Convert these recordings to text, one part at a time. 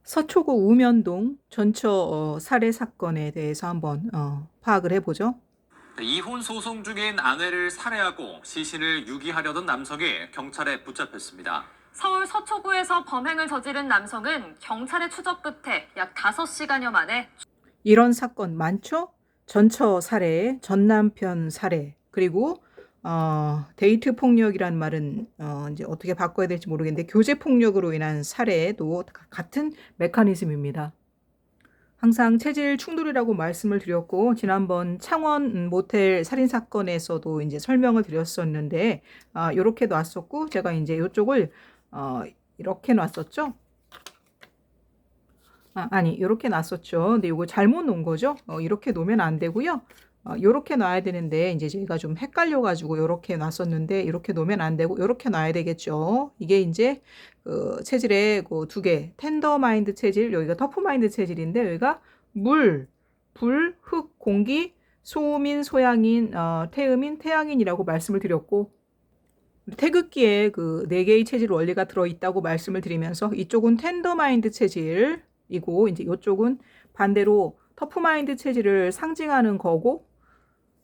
서초구 우면동 전처 살해 사건에 대해서 한번 파악을 해보죠. 이혼 소송 중인 아내를 살해하고 시신을 유기하려던 남성이 경찰에 붙잡혔습니다. 서울 서초구에서 범행을 저지른 남성은 경찰의 추적 끝에 약 5시간여 만에 이런 사건 많죠? 전처 살해, 전남편 살해, 그리고 데이트 폭력이란 말은 이제 어떻게 바꿔야 될지 모르겠는데 교제 폭력으로 인한 살해도 같은 메커니즘입니다. 항상 체질 충돌이라고 말씀을 드렸고, 지난번 창원 모텔 살인 사건에서도 이제 설명을 드렸었는데, 요렇게 놨었고, 제가 이제 요쪽을 이렇게 놨었죠. 아니, 이렇게 놨었죠. 근데 이거 잘못 놓은 거죠. 이렇게 놓으면 안 되고요. 요렇게 놔야 되는데 이제 제가 좀 헷갈려가지고 요렇게 놨었는데 이렇게 놓으면 안 되고 요렇게 놔야 되겠죠. 이게 이제 그 체질의 그 두 개, 텐더마인드 체질, 여기가 터프마인드 체질인데 여기가 물, 불, 흙, 공기, 소음인, 소양인, 태음인, 태양인이라고 말씀을 드렸고, 태극기에 그 네 개의 체질 원리가 들어있다고 말씀을 드리면서 이쪽은 텐더마인드 체질이고 이제 이쪽은 반대로 터프마인드 체질을 상징하는 거고,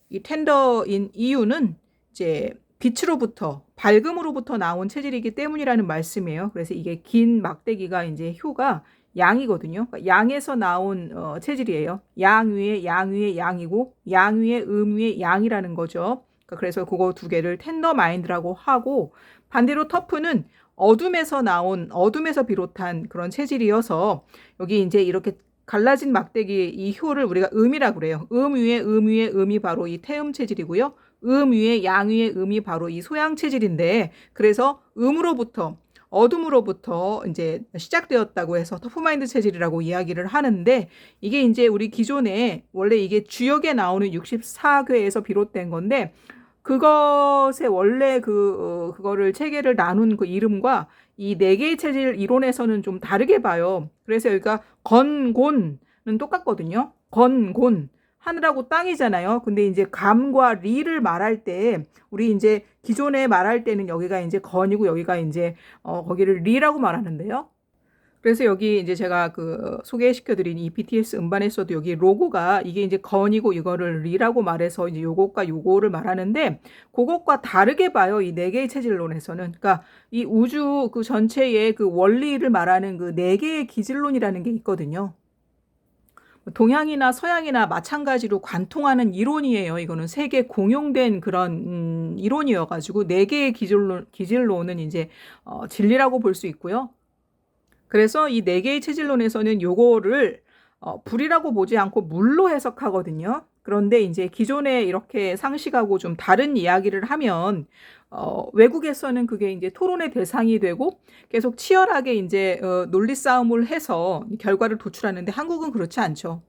이 텐더인 이유는 이제 빛으로부터 밝음으로부터 나온 체질이기 때문이라는 말씀이에요. 그래서 이게 긴 막대기가 이제 효가 양이거든요. 그러니까 양에서 나온 체질이에요. 양 위에 양 위에 양이고 양 위에 위에 양이라는 거죠. 그러니까 그래서 그거 두 개를 텐더 마인드라고 하고, 반대로 터프는 어둠에서 비롯한 그런 체질이어서 여기 이제 이렇게 갈라진 막대기 이 효를 우리가 음이라고 그래요. 위에 위에 음이 바로 이 태음 체질이고요. 위에 양 위에 음이 바로 이 소양 체질인데, 그래서 어둠으로부터 이제 시작되었다고 해서 터프마인드 체질이라고 이야기를 하는데, 이게 이제 우리 기존에 원래 이게 주역에 나오는 64괴에서 비롯된 건데, 그것의 원래 그거를 체계를 나눈 그 이름과 이 네 개의 체질 이론에서는 좀 다르게 봐요. 그래서 여기가 건곤은 똑같거든요. 건곤. 하늘하고 땅이잖아요. 근데 이제 감과 리를 말할 때 우리 이제 기존에 말할 때는 여기가 이제 건이고 여기가 이제 거기를 리라고 말하는데요. 그래서 여기 이제 제가 그 소개시켜드린 이 BTS 음반에서도 여기 로고가 이게 이제 건이고 이거를 리라고 말해서 이제 요것과 요거를 말하는데, 그것과 다르게 봐요. 이 네 개의 체질론에서는. 그러니까 이 우주 그 전체의 그 원리를 말하는 그 네 개의 기질론이라는 게 있거든요. 동양이나 서양이나 마찬가지로 관통하는 이론이에요. 이거는 세계 공용된 그런 이론이어가지고 네 개의 기질론은 이제 진리라고 볼 수 있고요. 그래서 이 네 개의 체질론에서는 요거를 불이라고 보지 않고 물로 해석하거든요. 그런데 이제 기존에 이렇게 상식하고 좀 다른 이야기를 하면 외국에서는 그게 이제 토론의 대상이 되고 계속 치열하게 이제 논리 싸움을 해서 결과를 도출하는데, 한국은 그렇지 않죠.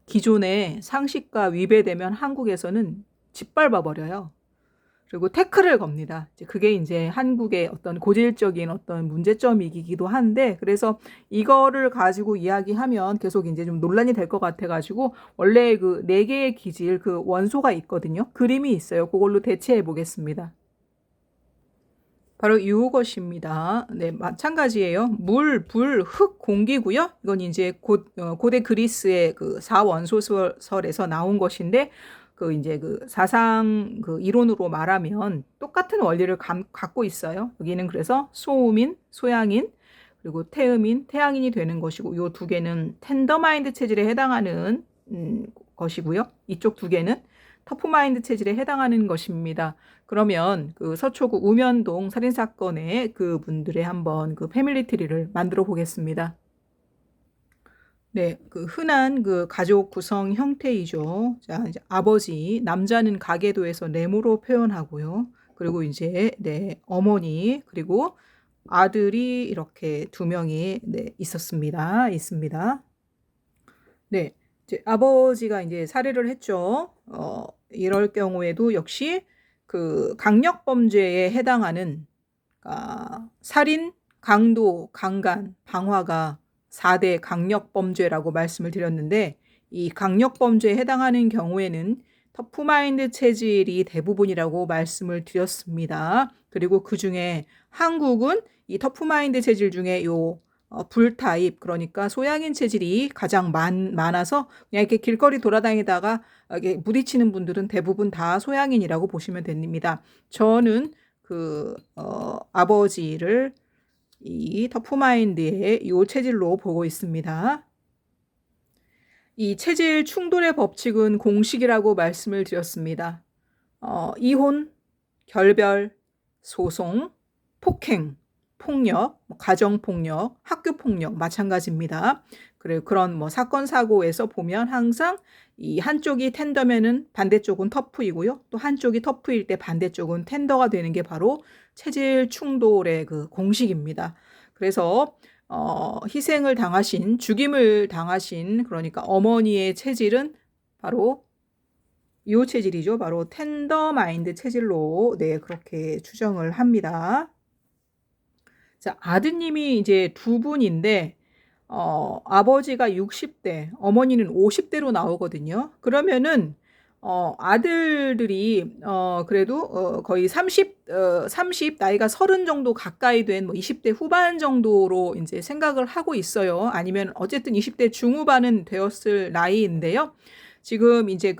기존의 상식과 위배되면 한국에서는 짓밟아 버려요. 그리고 태클을 겁니다. 그게 이제 한국의 어떤 고질적인 어떤 문제점이기도 한데, 그래서 이거를 가지고 이야기하면 계속 이제 좀 논란이 될 것 같아가지고 원래 그 네 개의 기질 그 원소가 있거든요. 그림이 있어요. 그걸로 대체해 보겠습니다. 바로 이것입니다. 네, 마찬가지예요. 물, 불, 흙, 공기고요. 이건 이제 고대 그리스의 그 사원소설에서 나온 것인데, 그 이제 그 사상 그 이론으로 말하면 똑같은 원리를 갖고 있어요. 여기는 그래서 소음인, 소양인, 그리고 태음인, 태양인이 되는 것이고, 이 두 개는 텐더마인드 체질에 해당하는 것이고요. 이쪽 두 개는 터프마인드 체질에 해당하는 것입니다. 그러면 그 서초구 우면동 살인사건의 그 분들의 한번 그 패밀리 트리를 만들어 보겠습니다. 네, 그 흔한 그 가족 구성 형태이죠. 자, 이제 아버지, 남자는 가계도에서 내모로 표현하고요. 그리고 이제, 네, 어머니, 그리고 아들이 이렇게 두 명이, 네, 있습니다. 네, 이제 아버지가 이제 살해를 했죠. 이럴 경우에도 역시 그 강력범죄에 해당하는 살인, 강도, 강간, 방화가 4대 강력범죄라고 말씀을 드렸는데, 이 강력범죄에 해당하는 경우에는 터프마인드 체질이 대부분이라고 말씀을 드렸습니다. 그리고 그 중에 한국은 이 터프마인드 체질 중에 요 불타입, 그러니까 소양인 체질이 가장 많아서 그냥 이렇게 길거리 돌아다니다가 이렇게 부딪히는 분들은 대부분 다 소양인이라고 보시면 됩니다. 저는 아버지를 이 터프마인드의 이 체질로 보고 있습니다. 이 체질 충돌의 법칙은 공식이라고 말씀을 드렸습니다. 이혼, 결별, 소송, 폭행, 폭력, 가정폭력, 학교폭력 마찬가지입니다. 그리고 그런 사건 사고에서 보면 항상 이 한쪽이 텐더면은 반대쪽은 터프이고요. 또 한쪽이 터프일 때 반대쪽은 텐더가 되는 게 바로 체질 충돌의 그 공식입니다. 그래서 희생을 당하신, 죽임을 당하신, 그러니까 어머니의 체질은 바로 이 체질이죠. 바로 텐더 마인드 체질로 그렇게 추정을 합니다. 자, 아드님이 이제 두 분인데 아버지가 60대, 어머니는 50대로 나오거든요. 그러면은 아들들이 그래도 거의 30 나이가 30 정도 가까이 된 20대 후반 정도로 이제 생각을 하고 있어요. 아니면 어쨌든 20대 중후반은 되었을 나이인데요. 지금 이제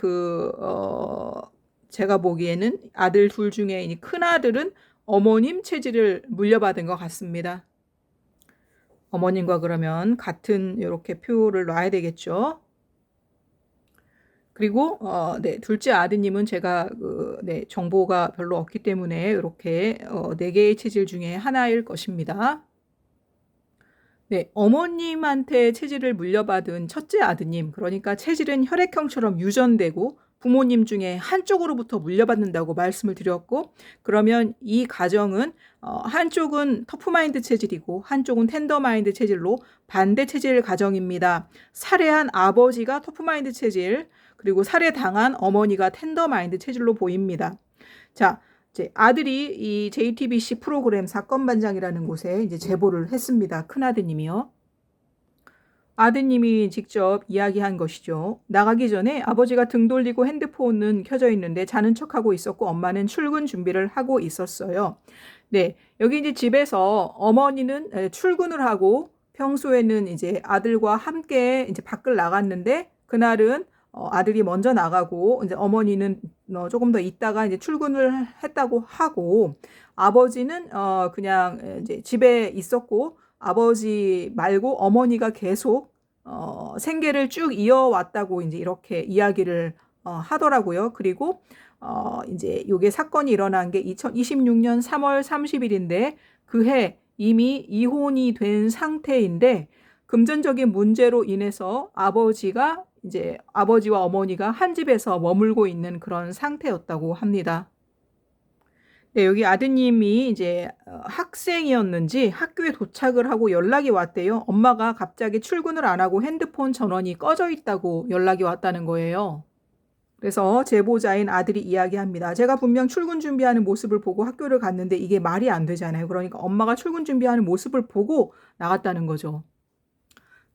제가 보기에는 아들 둘 중에 큰 아들은 어머님 체질을 물려받은 것 같습니다. 어머님과 그러면 같은 이렇게 표를 놔야 되겠죠. 그리고 둘째 아드님은 제가 정보가 별로 없기 때문에 이렇게 4개의 체질 중에 하나일 것입니다. 어머님한테 체질을 물려받은 첫째 아드님, 그러니까 체질은 혈액형처럼 유전되고 부모님 중에 한쪽으로부터 물려받는다고 말씀을 드렸고, 그러면 이 가정은 한쪽은 터프마인드 체질이고 한쪽은 텐더마인드 체질로 반대 체질 가정입니다. 살해한 아버지가 터프마인드 체질, 그리고 살해당한 어머니가 텐더마인드 체질로 보입니다. 자, 이제 아들이 이 JTBC 프로그램 사건반장이라는 곳에 이제 제보를 했습니다. 큰아드님이요. 아드님이 직접 이야기한 것이죠. 나가기 전에 아버지가 등 돌리고 핸드폰은 켜져 있는데 자는 척하고 있었고 엄마는 출근 준비를 하고 있었어요. 여기 이제 집에서 어머니는 출근을 하고 평소에는 이제 아들과 함께 이제 밖을 나갔는데 그날은 아들이 먼저 나가고 이제 어머니는 조금 더 있다가 이제 출근을 했다고 하고 아버지는 그냥 이제 집에 있었고 아버지 말고 어머니가 계속 생계를 쭉 이어왔다고 이제 이렇게 이야기를 하더라고요. 그리고 이제 요게 사건이 일어난 게 2026년 3월 30일인데 그해 이미 이혼이 된 상태인데 금전적인 문제로 인해서 아버지와 어머니가 한 집에서 머물고 있는 그런 상태였다고 합니다. 여기 아드님이 이제 학생이었는지 학교에 도착을 하고 연락이 왔대요. 엄마가 갑자기 출근을 안 하고 핸드폰 전원이 꺼져 있다고 연락이 왔다는 거예요. 그래서 제보자인 아들이 이야기합니다. 제가 분명 출근 준비하는 모습을 보고 학교를 갔는데 이게 말이 안 되잖아요. 그러니까 엄마가 출근 준비하는 모습을 보고 나갔다는 거죠.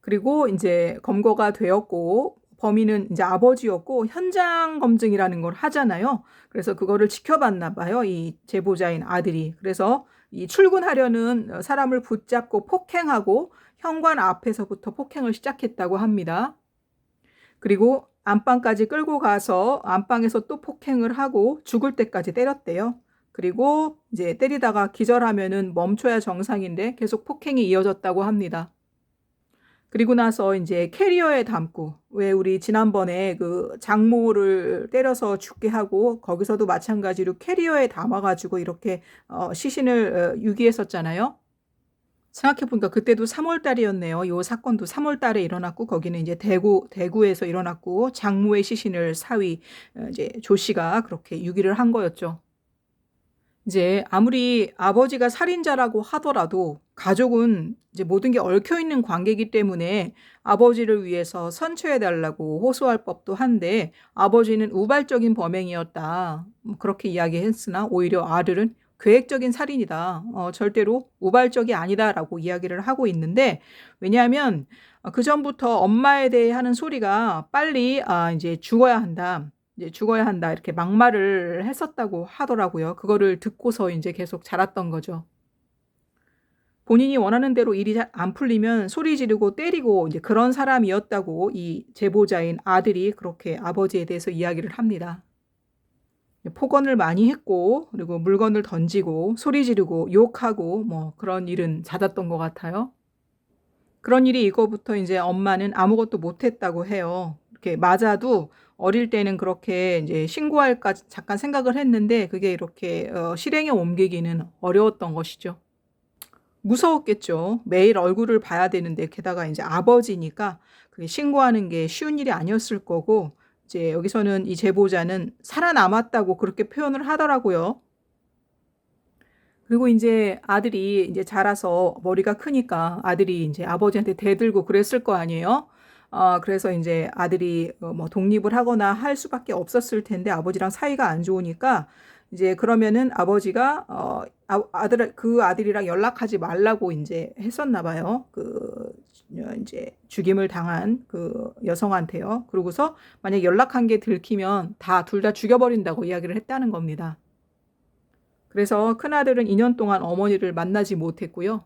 그리고 이제 검거가 되었고 범인은 이제 아버지였고 현장 검증이라는 걸 하잖아요. 그래서 그거를 지켜봤나 봐요. 이 제보자인 아들이. 그래서 이 출근하려는 사람을 붙잡고 폭행하고 현관 앞에서부터 폭행을 시작했다고 합니다. 그리고 안방까지 끌고 가서 안방에서 또 폭행을 하고 죽을 때까지 때렸대요. 그리고 이제 때리다가 기절하면은 멈춰야 정상인데 계속 폭행이 이어졌다고 합니다. 그리고 나서 이제 캐리어에 담고 왜 우리 지난번에 그 장모를 때려서 죽게 하고 거기서도 마찬가지로 캐리어에 담아가지고 이렇게 시신을 유기했었잖아요. 생각해보니까 그때도 3월 달이었네요. 이 사건도 3월 달에 일어났고 거기는 이제 대구에서 일어났고 장모의 시신을 사위 이제 조 씨가 그렇게 유기를 한 거였죠. 이제 아무리 아버지가 살인자라고 하더라도 가족은 이제 모든 게 얽혀 있는 관계이기 때문에 아버지를 위해서 선처해달라고 호소할 법도 한데 아버지는 우발적인 범행이었다. 그렇게 이야기했으나 오히려 아들은 계획적인 살인이다. 절대로 우발적이 아니다라고 이야기를 하고 있는데 왜냐하면 그 전부터 엄마에 대해 하는 소리가 빨리 이제 죽어야 한다. 이제 죽어야 한다 이렇게 막말을 했었다고 하더라고요. 그거를 듣고서 이제 계속 자랐던 거죠. 본인이 원하는 대로 일이 잘 안 풀리면 소리 지르고 때리고 이제 그런 사람이었다고 이 제보자인 아들이 그렇게 아버지에 대해서 이야기를 합니다. 폭언을 많이 했고 그리고 물건을 던지고 소리 지르고 욕하고 뭐 그런 일은 잦았던 것 같아요. 그런 일이 이거부터 이제 엄마는 아무것도 못했다고 해요. 이렇게 맞아도 어릴 때는 그렇게 이제 신고할까 잠깐 생각을 했는데 그게 이렇게 실행에 옮기기는 어려웠던 것이죠. 무서웠겠죠. 매일 얼굴을 봐야 되는데 게다가 이제 아버지니까 그게 신고하는 게 쉬운 일이 아니었을 거고 이제 여기서는 이 제보자는 살아남았다고 그렇게 표현을 하더라고요. 그리고 이제 아들이 이제 자라서 머리가 크니까 아들이 이제 아버지한테 대들고 그랬을 거 아니에요. 그래서 이제 아들이 뭐 독립을 하거나 할 수밖에 없었을 텐데 아버지랑 사이가 안 좋으니까 이제 그러면은 아버지가 그 아들이랑 연락하지 말라고 이제 했었나 봐요. 이제 죽임을 당한 그 여성한테요. 그러고서 만약 연락한 게 들키면 둘 다 죽여버린다고 이야기를 했다는 겁니다. 그래서 큰아들은 2년 동안 어머니를 만나지 못했고요.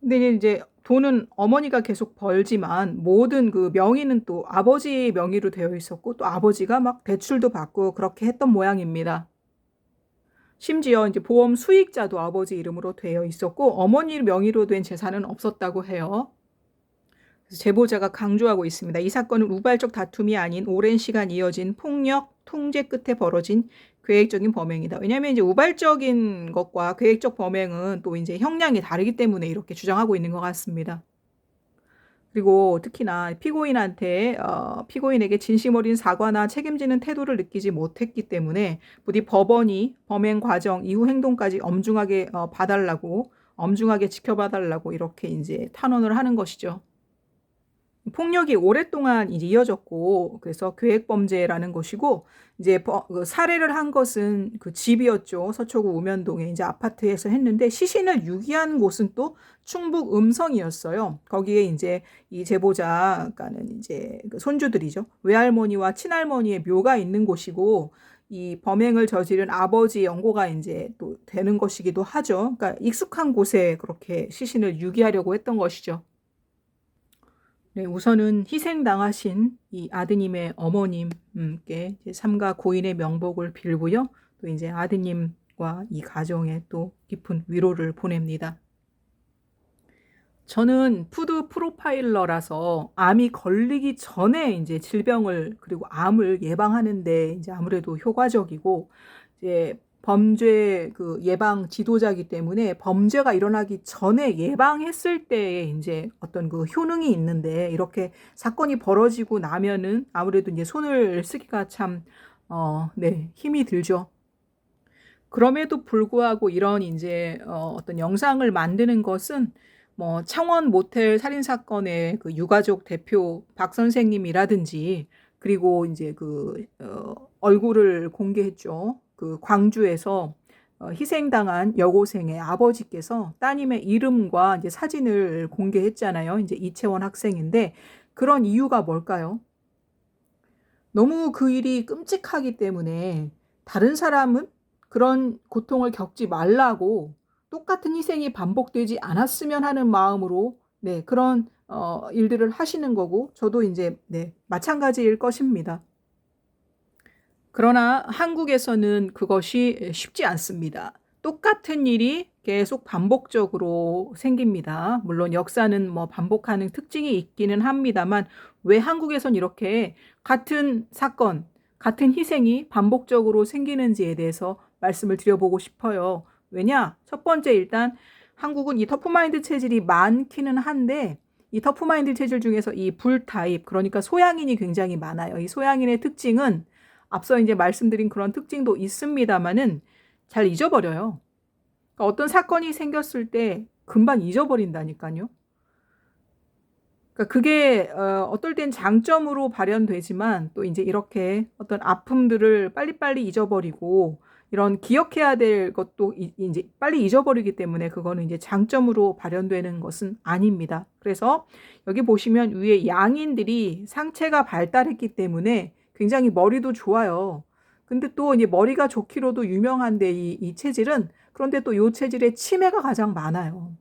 근데 이제 돈은 어머니가 계속 벌지만 모든 그 명의는 또 아버지 명의로 되어 있었고 또 아버지가 막 대출도 받고 그렇게 했던 모양입니다. 심지어 이제 보험 수익자도 아버지 이름으로 되어 있었고 어머니 명의로 된 재산은 없었다고 해요. 그래서 제보자가 강조하고 있습니다. 이 사건은 우발적 다툼이 아닌 오랜 시간 이어진 폭력, 통제 끝에 벌어진 계획적인 범행이다. 왜냐하면 이제 우발적인 것과 계획적 범행은 또 이제 형량이 다르기 때문에 이렇게 주장하고 있는 것 같습니다. 그리고 특히나 피고인에게 진심 어린 사과나 책임지는 태도를 느끼지 못했기 때문에 부디 법원이 범행 과정 이후 행동까지 엄중하게 엄중하게 지켜봐달라고 이렇게 이제 탄원을 하는 것이죠. 폭력이 오랫동안 이제 이어졌고 그래서 계획범죄라는 것이고 이제 살해를 한 것은 그 집이었죠. 서초구 우면동에 이제 아파트에서 했는데 시신을 유기한 곳은 또 충북 음성이었어요. 거기에 이제 이 제보자가는 이제 그 손주들이죠. 외할머니와 친할머니의 묘가 있는 곳이고 이 범행을 저지른 아버지 연고가 이제 또 되는 것이기도 하죠. 그러니까 익숙한 곳에 그렇게 시신을 유기하려고 했던 것이죠. 네, 우선은 희생당하신 이 아드님의 어머님께 삼가 고인의 명복을 빌고요. 또 이제 아드님과 이 가정에 또 깊은 위로를 보냅니다. 저는 푸드 프로파일러라서 암이 걸리기 전에 이제 질병을 그리고 암을 예방하는데 이제 아무래도 효과적이고 이제 범죄 그 예방 지도자이기 때문에 범죄가 일어나기 전에 예방했을 때에 이제 어떤 그 효능이 있는데 이렇게 사건이 벌어지고 나면은 아무래도 이제 손을 쓰기가 참 힘이 들죠. 그럼에도 불구하고 이런 이제 어떤 영상을 만드는 것은 뭐 창원 모텔 살인 사건의 그 유가족 대표 박 선생님이라든지 그리고 이제 얼굴을 공개했죠. 그 광주에서 희생당한 여고생의 아버지께서 따님의 이름과 이제 사진을 공개했잖아요. 이제 이채원 학생인데 그런 이유가 뭘까요? 너무 그 일이 끔찍하기 때문에 다른 사람은 그런 고통을 겪지 말라고 똑같은 희생이 반복되지 않았으면 하는 마음으로 그런 일들을 하시는 거고 저도 이제 마찬가지일 것입니다. 그러나 한국에서는 그것이 쉽지 않습니다. 똑같은 일이 계속 반복적으로 생깁니다. 물론 역사는 뭐 반복하는 특징이 있기는 합니다만 왜 한국에선 이렇게 같은 사건, 같은 희생이 반복적으로 생기는지에 대해서 말씀을 드려보고 싶어요. 왜냐? 첫 번째 일단 한국은 이 터프마인드 체질이 많기는 한데 이 터프마인드 체질 중에서 이 불타입 그러니까 소양인이 굉장히 많아요. 이 소양인의 특징은 앞서 이제 말씀드린 그런 특징도 있습니다만은 잘 잊어버려요. 그러니까 어떤 사건이 생겼을 때 금방 잊어버린다니까요. 그러니까 그게 어떨 땐 장점으로 발현되지만 또 이제 이렇게 어떤 아픔들을 빨리빨리 잊어버리고 이런 기억해야 될 것도 이제 빨리 잊어버리기 때문에 그거는 이제 장점으로 발현되는 것은 아닙니다. 그래서 여기 보시면 위에 양인들이 상체가 발달했기 때문에 굉장히 머리도 좋아요. 근데 또 이제 머리가 좋기로도 유명한데 이 체질은 그런데 또 요 체질에 치매가 가장 많아요.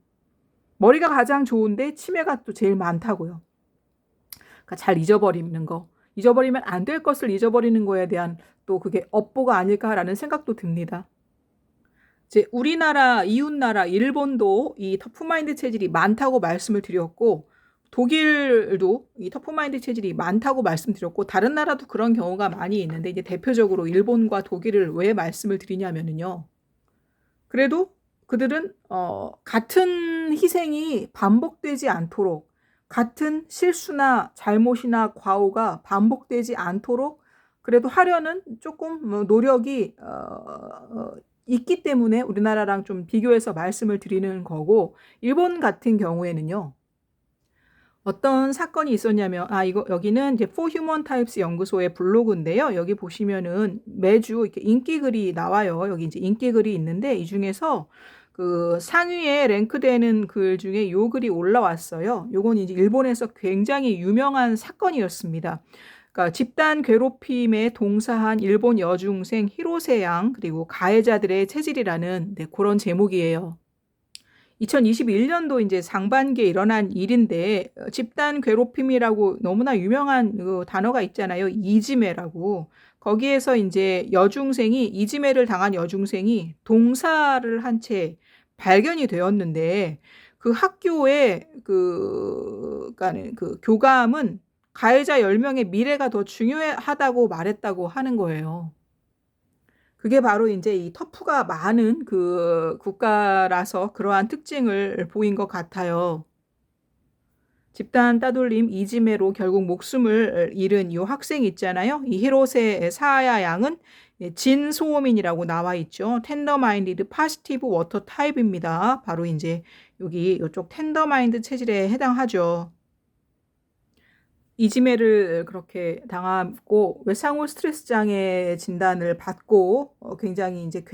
머리가 가장 좋은데 치매가 또 제일 많다고요. 그러니까 잘 잊어버리는 거. 잊어버리면 안 될 것을 잊어버리는 거에 대한 또 그게 업보가 아닐까라는 생각도 듭니다. 이제 우리나라, 이웃나라, 일본도 이 터프마인드 체질이 많다고 말씀을 드렸고, 독일도 이 터프마인드 체질이 많다고 말씀드렸고, 다른 나라도 그런 경우가 많이 있는데, 이제 대표적으로 일본과 독일을 왜 말씀을 드리냐면요. 그래도 그들은 같은 희생이 반복되지 않도록, 같은 실수나 잘못이나 과오가 반복되지 않도록 그래도 하려는 조금 노력이 있기 때문에 우리나라랑 좀 비교해서 말씀을 드리는 거고, 일본 같은 경우에는요. 어떤 사건이 있었냐면, 여기는 이제 For Human Types 연구소의 블로그인데요. 여기 보시면은 매주 이렇게 인기글이 나와요. 여기 이제 인기글이 있는데, 이 중에서 그 상위에 랭크되는 글 중에 요 글이 올라왔어요. 요건 이제 일본에서 굉장히 유명한 사건이었습니다. 그러니까 집단 괴롭힘에 동사한 일본 여중생 히로세 양, 그리고 가해자들의 체질이라는 그런 제목이에요. 2021년도 이제 상반기에 일어난 일인데, 집단 괴롭힘이라고 너무나 유명한 그 단어가 있잖아요. 이지메라고. 거기에서 이제 이지메를 당한 여중생이 동사를 한 채 발견이 되었는데, 그 학교의 그 교감은 가해자 10명의 미래가 더 중요하다고 말했다고 하는 거예요. 그게 바로 이제 이 터프가 많은 그 국가라서 그러한 특징을 보인 것 같아요. 집단 따돌림 이지메로 결국 목숨을 잃은 이 학생 있잖아요. 이 히로세 사야 양은 진소호민이라고 나와 있죠. 텐더마인디드 파시티브 워터 타입입니다. 바로 이제 여기 이쪽 텐더마인드 체질에 해당하죠. 이지메를 그렇게 당하고 외상후 스트레스 장애 진단을 받고 굉장히 이제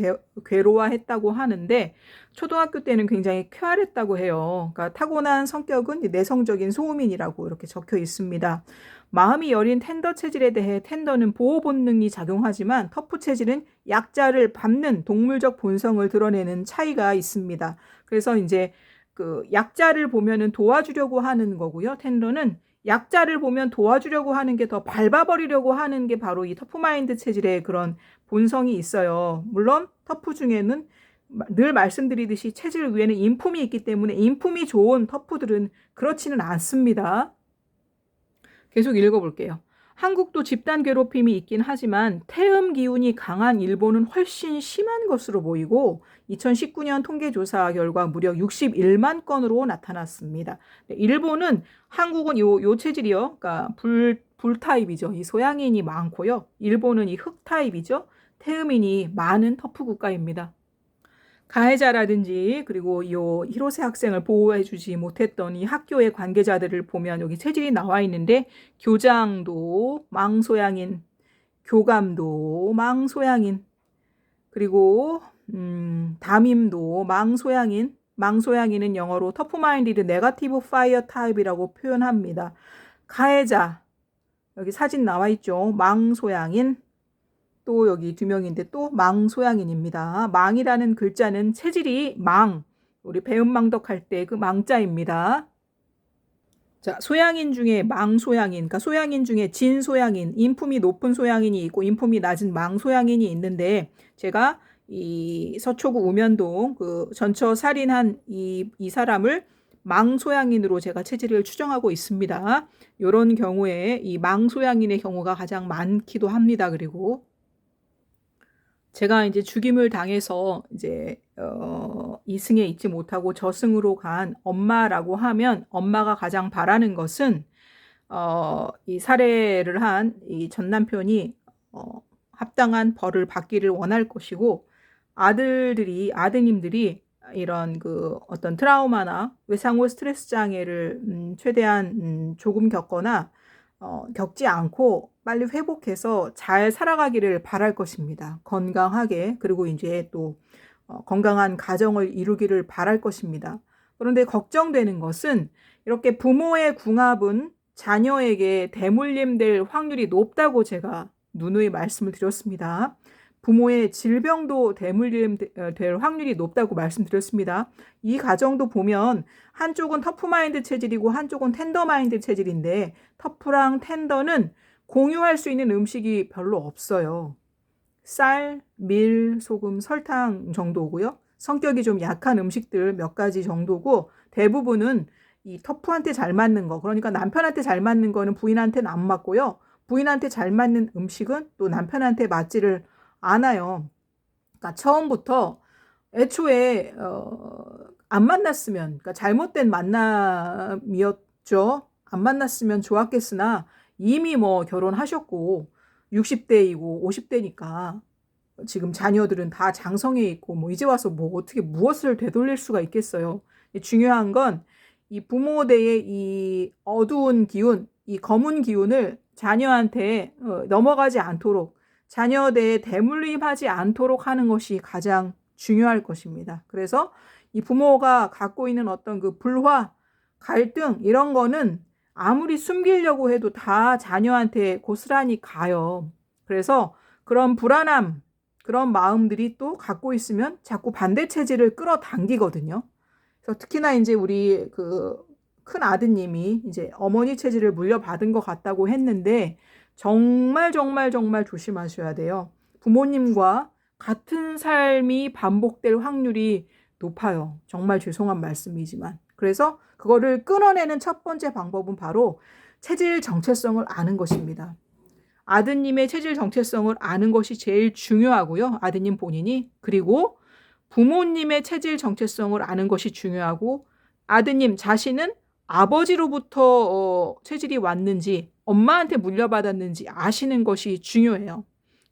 괴로워했다고 하는데, 초등학교 때는 굉장히 쾌활했다고 해요. 그러니까 타고난 성격은 내성적인 소음인이라고 이렇게 적혀 있습니다. 마음이 여린 텐더 체질에 대해 텐더는 보호 본능이 작용하지만 터프 체질은 약자를 밟는 동물적 본성을 드러내는 차이가 있습니다. 그래서 이제 그 약자를 보면은 도와주려고 하는 거고요. 텐더는 약자를 보면 도와주려고 하는 게 더 밟아버리려고 하는 게 바로 이 터프마인드 체질의 그런 본성이 있어요. 물론 터프 중에는 늘 말씀드리듯이 체질 위에는 인품이 있기 때문에 인품이 좋은 터프들은 그렇지는 않습니다. 계속 읽어볼게요. 한국도 집단 괴롭힘이 있긴 하지만 태음 기운이 강한 일본은 훨씬 심한 것으로 보이고 2019년 통계조사 결과 무려 61만 건으로 나타났습니다. 일본은 한국은 요 체질이요. 그러니까 불 타입이죠. 이 소양인이 많고요. 일본은 이 흙 타입이죠. 태음인이 많은 터프 국가입니다. 가해자라든지 그리고 이 히로세 학생을 보호해주지 못했던 이 학교의 관계자들을 보면 여기 체질이 나와 있는데, 교장도 망소양인, 교감도 망소양인, 그리고 담임도 망소양인. 망소양인은 영어로 터프마인디드 네거티브 파이어 타입이라고 표현합니다. 가해자, 여기 사진 나와 있죠. 망소양인. 또 여기 2명인데 또 망소양인입니다. 망이라는 글자는 체질이 우리 배은망덕 할 때 그 망자입니다. 자, 소양인 중에 망소양인, 그러니까 소양인 중에 진소양인, 인품이 높은 소양인이 있고 인품이 낮은 망소양인이 있는데, 제가 이 서초구 우면동 그 전처 살인한 이 사람을 망소양인으로 제가 체질을 추정하고 있습니다. 이런 경우에 이 망소양인의 경우가 가장 많기도 합니다. 그리고 제가 이제 죽임을 당해서 이제 이승에 있지 못하고 저승으로 간 엄마라고 하면, 엄마가 가장 바라는 것은 이 살해를 한 이 전 남편이 합당한 벌을 받기를 원할 것이고, 아드님들이 이런 그 어떤 트라우마나 외상후 스트레스 장애를 최대한 조금 겪거나 겪지 않고 빨리 회복해서 잘 살아가기를 바랄 것입니다. 건강하게, 그리고 이제 또 건강한 가정을 이루기를 바랄 것입니다. 그런데 걱정되는 것은 이렇게 부모의 궁합은 자녀에게 대물림될 확률이 높다고 제가 누누이 말씀을 드렸습니다. 부모의 질병도 대물림될 확률이 높다고 말씀드렸습니다. 이 가정도 보면 한쪽은 터프마인드 체질이고 한쪽은 텐더마인드 체질인데 터프랑 텐더는 공유할 수 있는 음식이 별로 없어요. 쌀, 밀, 소금, 설탕 정도고요. 성격이 좀 약한 음식들 몇 가지 정도고 대부분은 이 터프한테 잘 맞는 거, 그러니까 남편한테 잘 맞는 거는 부인한테는 안 맞고요. 부인한테 잘 맞는 음식은 또 남편한테 맞지를 않아요. 그러니까 처음부터 애초에 안 만났으면, 그러니까 잘못된 만남이었죠. 안 만났으면 좋았겠으나 이미 뭐 결혼하셨고 60대이고 50대니까 지금 자녀들은 다 장성해 있고 뭐 이제 와서 뭐 어떻게 무엇을 되돌릴 수가 있겠어요. 중요한 건 이 부모대의 이 어두운 기운, 이 검은 기운을 자녀한테 넘어가지 않도록, 자녀대에 대물림하지 않도록 하는 것이 가장 중요할 것입니다. 그래서 이 부모가 갖고 있는 어떤 그 불화, 갈등 이런 거는 아무리 숨기려고 해도 다 자녀한테 고스란히 가요. 그래서 그런 불안함, 그런 마음들이 또 갖고 있으면 자꾸 반대 체질을 끌어당기거든요. 그래서 특히나 이제 우리 그 큰 아드님이 이제 어머니 체질을 물려받은 것 같다고 했는데 정말 조심하셔야 돼요. 부모님과 같은 삶이 반복될 확률이 높아요. 정말 죄송한 말씀이지만. 그래서 그거를 끊어내는 첫 번째 방법은 바로 체질 정체성을 아는 것입니다. 아드님의 체질 정체성을 아는 것이 제일 중요하고요. 아드님 본인이. 그리고 부모님의 체질 정체성을 아는 것이 중요하고 아드님 자신은 아버지로부터 체질이 왔는지 엄마한테 물려받았는지 아시는 것이 중요해요.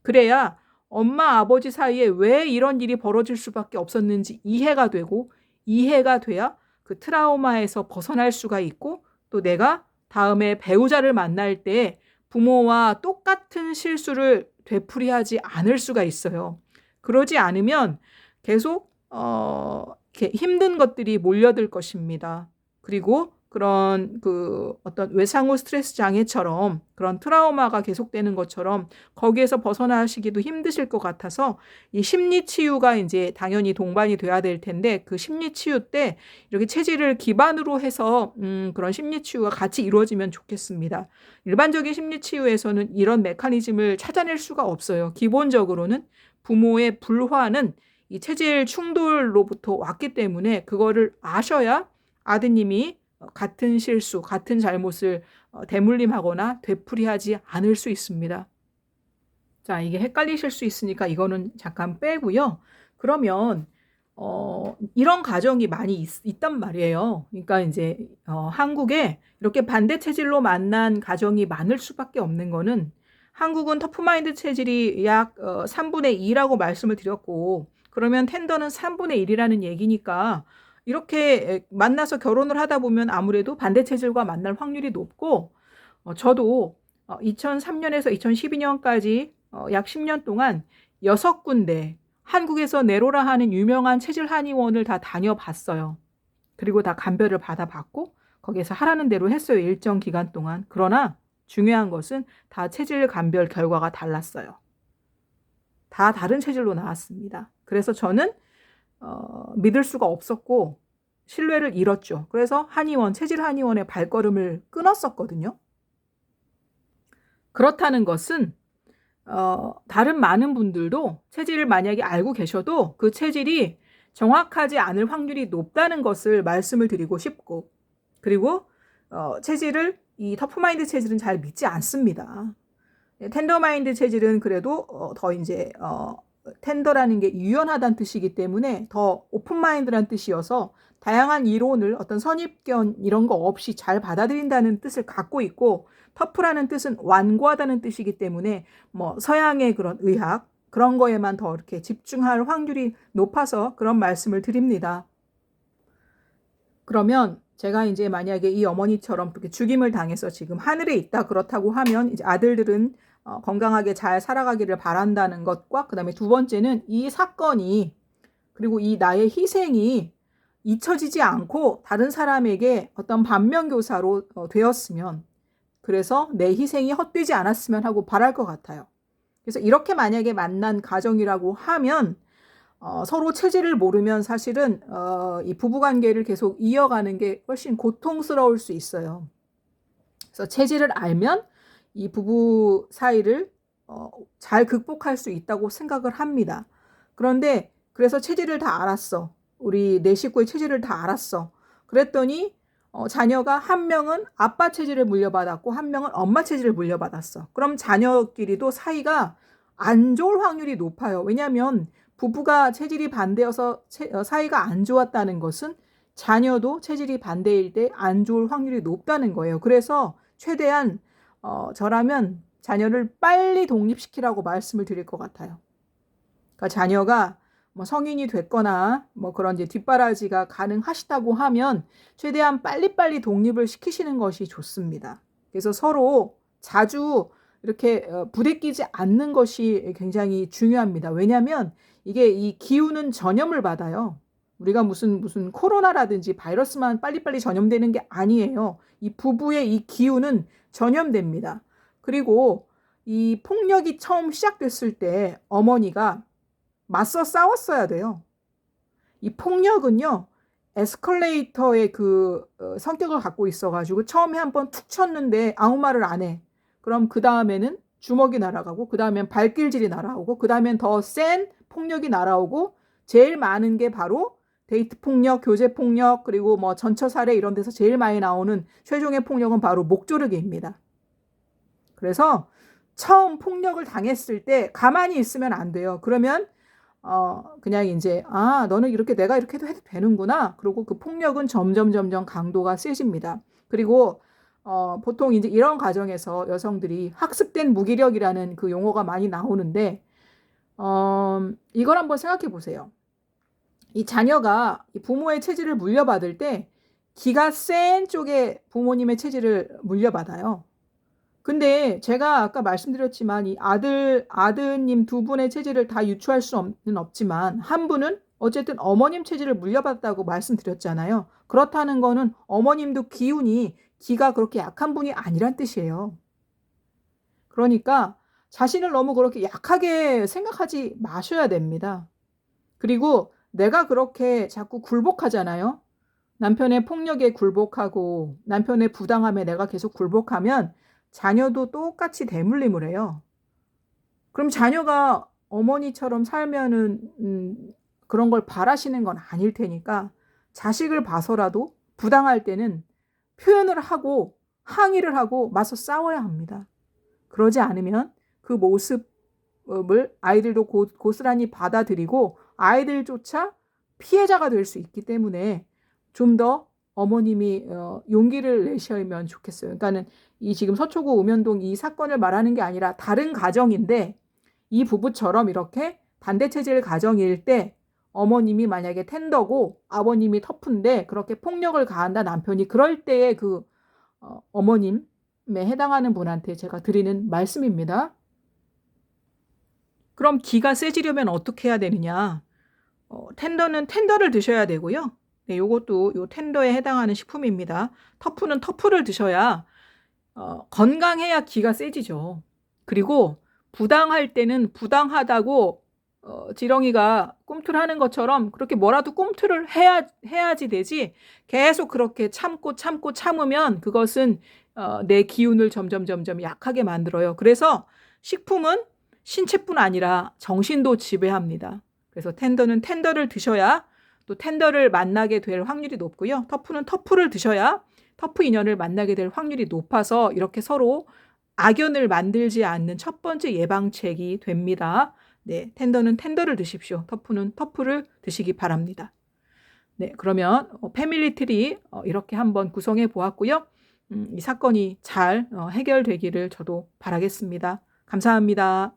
그래야 엄마 아버지 사이에 왜 이런 일이 벌어질 수밖에 없었는지 이해가 되고 이해가 돼야 그 트라우마에서 벗어날 수가 있고 또 내가 다음에 배우자를 만날 때 부모와 똑같은 실수를 되풀이하지 않을 수가 있어요. 그러지 않으면 계속 이렇게 힘든 것들이 몰려들 것입니다. 그리고 그런 그 어떤 외상후 스트레스 장애처럼 그런 트라우마가 계속되는 것처럼 거기에서 벗어나시기도 힘드실 것 같아서 이 심리 치유가 이제 당연히 동반이 돼야 될 텐데 그 심리 치유 때 이렇게 체질을 기반으로 해서 그런 심리 치유가 같이 이루어지면 좋겠습니다. 일반적인 심리 치유에서는 이런 메커니즘을 찾아낼 수가 없어요. 기본적으로는 부모의 불화는 이 체질 충돌로부터 왔기 때문에 그거를 아셔야 아드님이 같은 실수, 같은 잘못을 대물림하거나 되풀이하지 않을 수 있습니다. 자, 이게 헷갈리실 수 있으니까 이거는 잠깐 빼고요. 그러면 이런 가정이 많이 있단 말이에요. 그러니까 이제 한국에 이렇게 반대 체질로 만난 가정이 많을 수밖에 없는 거는 한국은 터프마인드 체질이 약 3분의 2라고 말씀을 드렸고 그러면 텐더는 3분의 1이라는 얘기니까 이렇게 만나서 결혼을 하다 보면 아무래도 반대 체질과 만날 확률이 높고 저도 2003년에서 2012년까지 약 10년 동안 6군데 한국에서 네로라 하는 유명한 체질 한의원을 다 다녀봤어요. 그리고 다 감별을 받아봤고 거기에서 하라는 대로 했어요. 일정 기간 동안. 그러나 중요한 것은 다 체질 감별 결과가 달랐어요. 다 다른 체질로 나왔습니다. 그래서 저는 믿을 수가 없었고 신뢰를 잃었죠. 그래서 한의원, 체질 한의원의 발걸음을 끊었었거든요. 그렇다는 것은 다른 많은 분들도 체질을 만약에 알고 계셔도 그 체질이 정확하지 않을 확률이 높다는 것을 말씀을 드리고 싶고 그리고 체질을 이 터프마인드 체질은 잘 믿지 않습니다. 텐더마인드 체질은 그래도 더 이제 텐더라는 게 유연하다는 뜻이기 때문에 더 오픈마인드라는 뜻이어서 다양한 이론을 어떤 선입견 이런 거 없이 잘 받아들인다는 뜻을 갖고 있고 터프라는 뜻은 완고하다는 뜻이기 때문에 뭐 서양의 그런 의학 그런 거에만 더 이렇게 집중할 확률이 높아서 그런 말씀을 드립니다. 그러면 제가 이제 만약에 이 어머니처럼 그렇게 죽임을 당해서 지금 하늘에 있다 그렇다고 하면 이제 아들들은 건강하게 잘 살아가기를 바란다는 것과 그다음에 두 번째는 이 사건이 그리고 이 나의 희생이 잊혀지지 않고 다른 사람에게 어떤 반면교사로 되었으면 그래서 내 희생이 헛되지 않았으면 하고 바랄 것 같아요. 그래서 이렇게 만약에 만난 가정이라고 하면 서로 체질을 모르면 사실은 이 부부관계를 계속 이어가는 게 훨씬 고통스러울 수 있어요. 그래서 체질을 알면 이 부부 사이를 잘 극복할 수 있다고 생각을 합니다. 그런데 그래서 체질을 다 알았어. 우리 내 식구의 체질을 다 알았어. 그랬더니 자녀가 한 명은 아빠 체질을 물려받았고 한 명은 엄마 체질을 물려받았어. 그럼 자녀끼리도 사이가 안 좋을 확률이 높아요. 왜냐하면 부부가 체질이 반대여서 사이가 안 좋았다는 것은 자녀도 체질이 반대일 때 안 좋을 확률이 높다는 거예요. 그래서 최대한 저라면 자녀를 빨리 독립시키라고 말씀을 드릴 것 같아요. 그러니까 자녀가 뭐 성인이 됐거나 뭐 그런 이제 뒷바라지가 가능하시다고 하면 최대한 빨리빨리 독립을 시키시는 것이 좋습니다. 그래서 서로 자주 이렇게 부대끼지 않는 것이 굉장히 중요합니다. 왜냐하면 이게 이 기운은 전염을 받아요. 우리가 무슨 코로나라든지 바이러스만 빨리빨리 전염되는 게 아니에요. 이 부부의 이 기운은 전염됩니다. 그리고 이 폭력이 처음 시작됐을 때 어머니가 맞서 싸웠어야 돼요. 이 폭력은요, 에스컬레이터의 그 성격을 갖고 있어가지고 처음에 한번 툭 쳤는데 아무 말을 안 해. 그럼 그 다음에는 주먹이 날아가고, 그 다음엔 발길질이 날아오고, 그 다음엔 더 센 폭력이 날아오고, 제일 많은 게 바로 데이트 폭력, 교제 폭력, 그리고 뭐 전처 살해 이런 데서 제일 많이 나오는 최종의 폭력은 바로 목조르기입니다. 그래서 처음 폭력을 당했을 때 가만히 있으면 안 돼요. 그러면 그냥 이제 너는 이렇게 내가 이렇게 해도 되는구나. 그리고 그 폭력은 점점 강도가 세집니다. 그리고 보통 이제 이런 가정에서 여성들이 학습된 무기력이라는 그 용어가 많이 나오는데 이걸 한번 생각해 보세요. 이 자녀가 부모의 체질을 물려받을 때 기가 센 쪽에 부모님의 체질을 물려받아요. 근데 제가 아까 말씀드렸지만 이 아드님 두 분의 체질을 다 유추할 수는 없지만 한 분은 어쨌든 어머님 체질을 물려받았다고 말씀드렸잖아요. 그렇다는 거는 어머님도 기가 그렇게 약한 분이 아니란 뜻이에요. 그러니까 자신을 너무 그렇게 약하게 생각하지 마셔야 됩니다. 그리고 내가 그렇게 자꾸 굴복하잖아요. 남편의 폭력에 굴복하고 남편의 부당함에 내가 계속 굴복하면 자녀도 똑같이 대물림을 해요. 그럼 자녀가 어머니처럼 살면은 그런 걸 바라시는 건 아닐 테니까 자식을 봐서라도 부당할 때는 표현을 하고 항의를 하고 맞서 싸워야 합니다. 그러지 않으면 그 모습을 아이들도 고스란히 받아들이고 아이들조차 피해자가 될 수 있기 때문에 좀 더 어머님이 용기를 내시면 좋겠어요. 그러니까는 이 지금 서초구 우면동 이 사건을 말하는 게 아니라 다른 가정인데 이 부부처럼 이렇게 반대 체질 가정일 때 어머님이 만약에 텐더고 아버님이 터프인데 그렇게 폭력을 가한다 남편이 그럴 때의 그 어머님에 해당하는 분한테 제가 드리는 말씀입니다. 그럼 기가 세지려면 어떻게 해야 되느냐? 텐더는 텐더를 드셔야 되고요. 네, 요것도 요 텐더에 해당하는 식품입니다. 터프는 터프를 드셔야 건강해야 기가 세지죠. 그리고 부당할 때는 부당하다고 지렁이가 꿈틀하는 것처럼 그렇게 뭐라도 꿈틀을 해야지 되지 계속 그렇게 참으면 그것은 내 기운을 점점 약하게 만들어요. 그래서 식품은 신체뿐 아니라 정신도 지배합니다. 그래서 텐더는 텐더를 드셔야 또 텐더를 만나게 될 확률이 높고요. 터프는 터프를 드셔야 터프 인연을 만나게 될 확률이 높아서 이렇게 서로 악연을 만들지 않는 첫 번째 예방책이 됩니다. 네, 텐더는 텐더를 드십시오. 터프는 터프를 드시기 바랍니다. 네, 그러면 패밀리 트리 이렇게 한번 구성해 보았고요. 이 사건이 잘 해결되기를 저도 바라겠습니다. 감사합니다.